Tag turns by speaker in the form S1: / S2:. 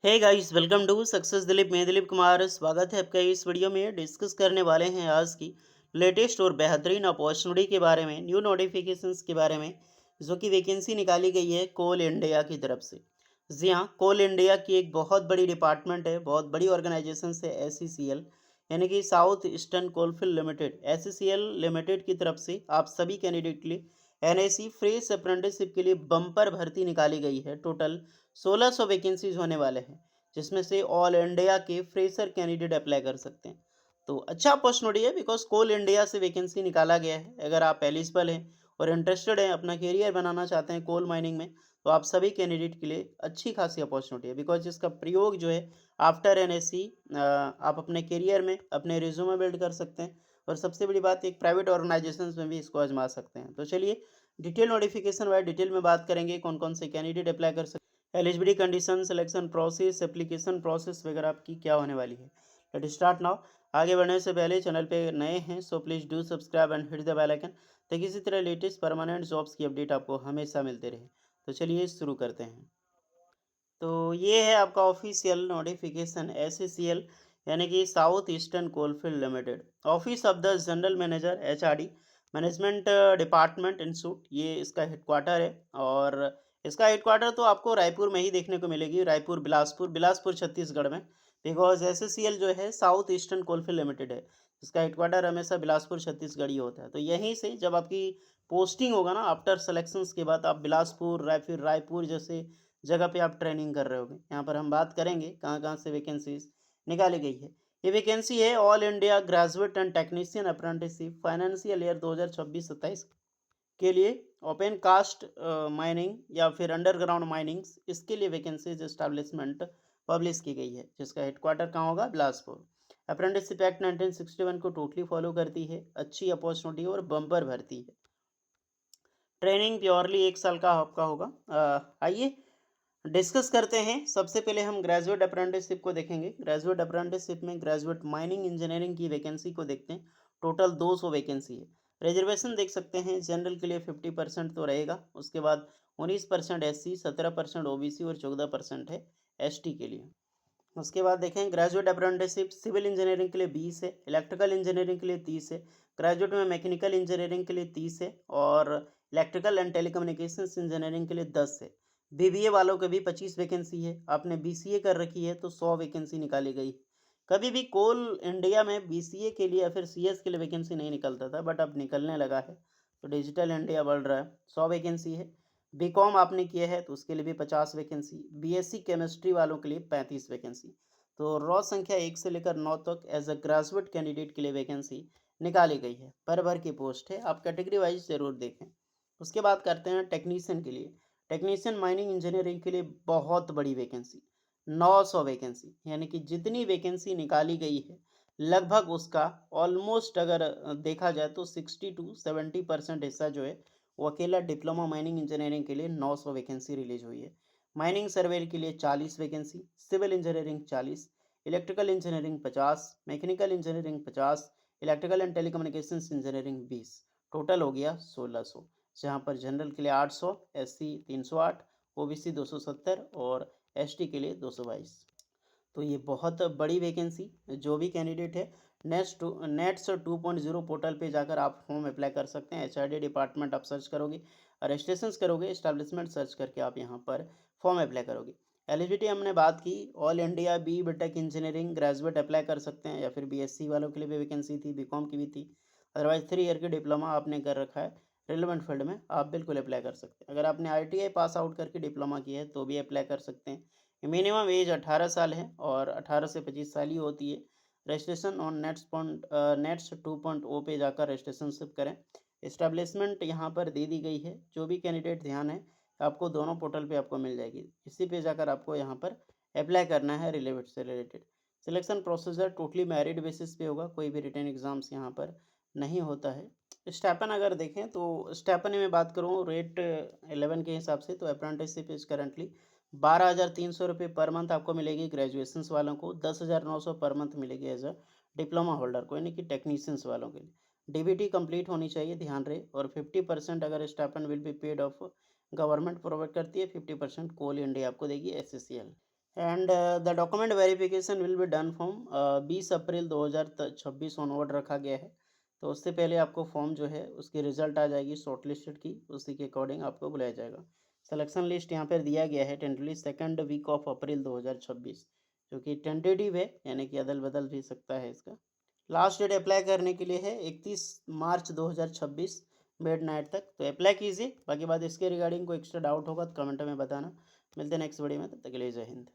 S1: Hey guys, welcome to success Dilip. मैं दिलीप कुमार स्वागत है आपका। इस वीडियो में डिस्कस करने वाले हैं आज की लेटेस्ट और बेहतरीन अपॉर्चुनिटी के बारे में, न्यू नोटिफिकेशंस के बारे में, जो कि वैकेंसी निकाली गई है कोल इंडिया की तरफ से। जी हाँ, कोल इंडिया की एक बहुत बड़ी डिपार्टमेंट है, बहुत बड़ी ऑर्गेनाइजेशन है एसईसीएल, यानी कि south eastern coalfield limited. SECL limited की तरफ से आप सभी कैंडिडेट के लिए एनआईसी फ्रेश अप्रेंटिसशिप के लिए बम्पर भर्ती निकाली गई है। टोटल 1600 वैकेंसीज होने वाले हैं, जिसमें से ऑल इंडिया के फ्रेशर कैंडिडेट अप्लाई कर सकते हैं। तो अच्छा अपॉर्चुनिटी है, बिकॉज कोल इंडिया से वैकेंसी निकाला गया है। अगर आप एलिजिबल हैं और इंटरेस्टेड हैं, अपना करियर बनाना चाहते हैं कोल माइनिंग में, तो आप सभी कैंडिडेट के लिए अच्छी खासी अपॉर्चुनिटी है, बिकॉज इसका प्रयोग जो है आफ्टर एनएससी आप अपने करियर में अपने रिज्यूमे बिल्ड कर सकते हैं, और सबसे बड़ी बात, एक प्राइवेट ऑर्गेनाइजेशन में भी इसको आजमा सकते हैं। तो चलिए डिटेल नोटिफिकेशन वाइज डिटेल में बात करेंगे, कौन कौन से कैंडिडेट अप्लाई कर सकते हैं, eligibility condition, selection process, application process वगैरह आपकी क्या होने वाली है। Let start now. आगे बढ़ने से पहले चैनल पे नए हैं so please do subscribe and hit the bell icon, ताकि इसी तरह लेटेस्ट परमानेंट जॉब्स की अपडेट आपको हमेशा मिलते रहे। तो चलिए शुरू करते हैं। तो ये है आपका ऑफिशियल नोटिफिकेशन एसईसीएल, यानी कि south eastern coalfield limited. Office of the general manager HRD, management department institute, ये इसका हेडक्वार्टर है। और इसका हेडक्वार्टर तो आपको रायपुर में ही देखने को मिलेगी, रायपुर बिलासपुर, बिलासपुर छत्तीसगढ़ में। बिकॉज एसईसीएल जो है साउथ ईस्टर्न कोलफील्ड लिमिटेड है, इसका हेडक्वार्टर हमेशा बिलासपुर छत्तीसगढ़ ही होता है। तो यहीं से जब आपकी पोस्टिंग होगा ना, आफ्टर सेलेक्शंस के बाद आप बिलासपुर, फिर रायपुर जैसे जगह पे आप ट्रेनिंग कर रहे होगे। यहाँ पर हम बात करेंगे कहाँ-कहाँ से वैकेंसीज़ निकाली गई है। ये वैकेंसी है all India graduate and technician apprenticeship financial year 2026-27 के लिए, ओपन कास्ट माइनिंग या फिर अंडरग्राउंड माइनिंग्स, इसके लिए वैकेंसीज एस्टैब्लिशमेंट पब्लिश की गई है, जिसका हेडक्वार्टर कहाँ होगा, बिलासपुर। अप्रेंटिसशिप एक्ट 1961 को टोटली फॉलो करती है, अच्छी अपॉर्चुनिटी और बम्पर भरती है। ट्रेनिंग प्योरली 1 साल का आपका होगा। आइए डिस्कस करते हैं। सबसे पहले हम ग्रेजुएट अप्रेंटिसशिप को देखेंगे। ग्रेजुएट अप्रेंटिसशिप में ग्रेजुएट माइनिंग इंजीनियरिंग की वैकेंसी को देखते हैं। टोटल 200 वैकेंसी है। रिजर्वेशन देख सकते हैं, जनरल के लिए 50% तो रहेगा, उसके बाद 19% एससी, 17% ओबीसी और 14% है एसटी के लिए। उसके बाद देखें ग्रेजुएट अप्रेंटिसशिप सिविल इंजीनियरिंग के लिए 20 है, इलेक्ट्रिकल इंजीनियरिंग के लिए 30 है, ग्रेजुएट में मैकेनिकल इंजीनियरिंग के लिए 30 है, और इलेक्ट्रिकल एंड टेलीकम्युनिकेशंस इंजीनियरिंग के लिए 10 है। बीबीए वालों के भी 25 वैकेंसी है। आपने बीसीए कर रखी है तो 100 वैकेंसी निकाली गई। कभी भी कोल इंडिया में बीसीए के लिए या फिर सीएस के लिए वैकेंसी नहीं निकलता था, बट अब निकलने लगा है। तो डिजिटल इंडिया बढ़ रहा है, 100 वैकेंसी है। बीकॉम आपने किया है तो उसके लिए भी 50 वैकेंसी, बीएससी केमिस्ट्री वालों के लिए 35 वैकेंसी। तो रॉ संख्या 1 से लेकर 9 तक एज अ ग्रेजुएट कैंडिडेट के लिए वैकेंसी निकाली गई है। भर की पोस्ट है, आप कैटेगरी वाइज ज़रूर देखें। उसके बाद करते हैं टेक्नीशियन के लिए। टेक्नीशियन माइनिंग इंजीनियरिंग के लिए बहुत बड़ी वैकेंसी, 900 वैकेंसी, यानी कि जितनी वैकेंसी निकाली गई है लगभग उसका ऑलमोस्ट अगर देखा जाए तो 60 टू 70% हिस्सा जो है वो अकेला डिप्लोमा माइनिंग इंजीनियरिंग के लिए 900 वैकेंसी रिलीज हुई है। माइनिंग सर्वेयर के लिए 40 vacancy, civil engineering 40, electrical engineering 50, mechanical engineering 50, electrical and telecommunications engineering 20। Total हो गया 1600, जहाँ पर जनरल के लिए 800, एससी 308, ओबीसी 270 और एसटी के लिए 222। तो ये बहुत बड़ी वैकेंसी। जो भी कैंडिडेट है नेट्स 2.0 पोर्टल पे जाकर आप फॉर्म अप्लाई कर सकते हैं। एचआरडी डिपार्टमेंट आप सर्च करोगे, रजिस्ट्रेशन करोगे, इस्टेब्लिशमेंट सर्च करके आप यहाँ पर फॉर्म अप्लाई करोगे। एलिजिबिलिटी हमने बात की, all India B BTech engineering graduate apply कर सकते हैं, या फिर बीएससी वालों के लिए भी वैकेंसी थी, बीकॉम की भी थी। अदरवाइज 3 ईयर की डिप्लोमा आपने कर रखा है रिलेवेंट फील्ड में, आप बिल्कुल अप्लाई कर सकते हैं। अगर आपने आईटीआई पास आउट करके डिप्लोमा किया है तो भी अप्लाई कर सकते हैं। मिनिमम एज 18 साल है और 18 से 25 साल ही होती है। रजिस्ट्रेशन ऑन नेट्स 2.0 पे जाकर रजिस्ट्रेशन सिर्फ करें। इस्टेब्लिशमेंट यहाँ पर दे दी गई है, जो भी कैंडिडेट ध्यान है आपको दोनों पोर्टल पे आपको मिल जाएगी। इसी पे जाकर आपको यहाँ पर अप्लाई करना है रिलेवेंट से related. Selection procedure totally merit basis पे होगा, कोई भी रिटर्न एग्जाम्स यहाँ पर नहीं होता है। स्टेपन अगर देखें तो स्टेपन में बात करूँ रेट 11 के हिसाब से, तो अप्रेंटिसशिप इज करंटली 12,300 रुपये पर मंथ आपको मिलेगी ग्रेजुएशंस वालों को, 10,900 पर मंथ मिलेगी एज अ डिप्लोमा होल्डर को, यानी कि टेक्नीशियंस वालों के लिए। डीबीटी कंप्लीट होनी चाहिए, ध्यान रहे। और 50% अगर stipend will be paid of, government provide करती है, 50% कोल इंडिया आपको देगी SCCL. And the document verification will be done from 20 April 2026 onward रखा गया है। तो उससे पहले आपको फॉर्म जो है उसकी रिजल्ट आ जाएगी शॉर्ट लिस्टेड की, उसी के अकॉर्डिंग आपको बुलाया जाएगा। सिलेक्शन लिस्ट यहाँ पर दिया गया है टेंटली 2nd वीक ऑफ अप्रैल 2026, जो कि टेंटेटिव है, यानी कि अदल बदल भी सकता है इसका। लास्ट डेट अप्लाई करने के लिए है 31 मार्च 2026 मिडनाइट तक। तो अप्लाई कीजिए। बाकी बात इसके रिगार्डिंग कोई एक्स्ट्रा डाउट होगा तो कमेंट में बताना। मिलते हैं नेक्स्ट वीडियो में, तब तक के लिए जय हिंद।